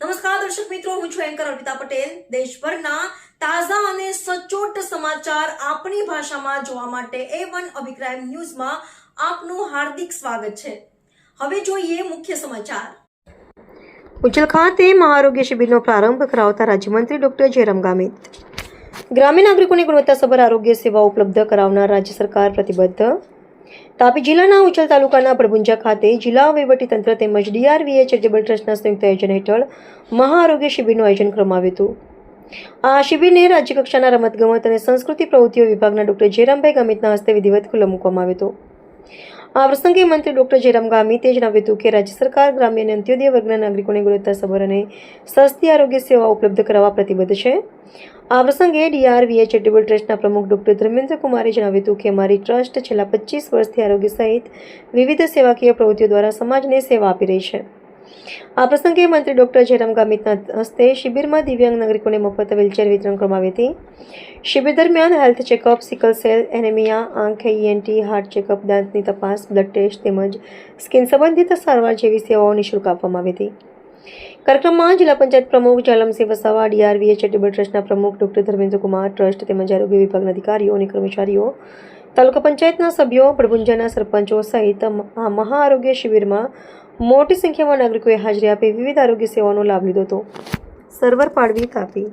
નમસ્કાર દર્શક મિત્રો, હું છું એન્કર અર્પિતા પટેલ. દેશભરના તાજા અને સચોટ સમાચાર આપણી ભાષામાં જોવા માટે A1 અભિપ્રાય ન્યૂઝમાં આપનું હાર્દિક સ્વાગત છે. હવે જોઈએ મુખ્ય સમાચાર. ઉજ્જૈન ખાતે મહાઆરોગ્ય શિબિરનો પ્રારંભ કરાવતા રાજ્યમંત્રી ડોક્ટર જયરામ ગામિત. ગ્રામીણ નાગરિકોને ગુણવત્તાસભર આરોગ્ય સેવાઓ ઉપલબ્ધ કરાવનાર રાજ્ય સરકાર પ્રતિબદ્ધ. તાપી જિલ્લાના ઉચ્છલ તાલુકાના પડભુંજા ખાતે જિલ્લા વહીવટીતંત્ર તેમજ DRVA ચેરિટેબલ ટ્રસ્ટના સંયુક્ત આયોજન હેઠળ મહાઆરોગ્ય શિબિરનું આયોજન કરવામાં આવ્યું હતું. આ શિબિરને રાજ્યકક્ષાના રમતગમત અને સંસ્કૃતિ પ્રવૃત્તિઓ વિભાગના ડોક્ટર જયરામભાઈ ગામિતના હસ્તે વિધિવત ખુલ્લો મૂકવામાં આવ્યો હતો. આ પ્રસંગે મંત્રી ડોક્ટર જયરામ ગામિતે જણાવ્યું હતું કે રાજ્ય સરકાર ગ્રામ્ય અને અંત્યોદય વર્ગના નાગરિકોને ગુણવત્તાસભર અને સસ્તી આરોગ્ય સેવાઓ ઉપલબ્ધ કરાવવા પ્રતિબદ્ધ છે. આ પ્રસંગે DRVA ચેરિટેબલ ટ્રસ્ટના પ્રમુખ ડોક્ટર ધર્મેન્દ્ર કુમારે જણાવ્યું હતું કે અમારી ટ્રસ્ટ છેલ્લા 25 વર્ષથી આરોગ્ય સહિત વિવિધ સેવાકીય પ્રવૃત્તિઓ દ્વારા સમાજને સેવા આપી રહી છે. આ પ્રસંગે મંત્રી ડોક્ટર જયરામ ગામિતના હસ્તે શિબિરમાં દિવ્યાંગ નાગરિકોને મફત વ્હીલચેર વિતરણ કરવામાં આવી હતી. શિબિર દરમિયાન health checkup, sickle cell anaemia, આંખ, ENT, હાર્ટ ચેકઅપ, દાંતની તપાસ, બ્લડ ટેસ્ટ તેમજ સ્કિન સંબંધિત સારવાર જેવી સેવાઓ નિઃશુલ્ક આપવામાં આવી હતી. કાર્યક્રમમાં જિલ્લા પંચાયત પ્રમુખ જાલમસિંહ વસાવા, DRVA ચેરિટેબલ ટ્રસ્ટના પ્રમુખ ડોક્ટર ધર્મેન્દ્ર કુમાર, ટ્રસ્ટ તેમજ આરોગ્ય વિભાગના અધિકારીઓ અને કર્મચારીઓ, તાલુકા પંચાયતના સભ્યો, પડભુંજાના સરપંચો સહિત આ મહાઆરોગ્ય શિબિરમાં મોટી સંખ્યામાં નાગરિકોએ હાજરી આપી વિવિધ આરોગ્ય સેવાઓનો લાભ લીધો હતો. સર્વર પાડવી, તાપી.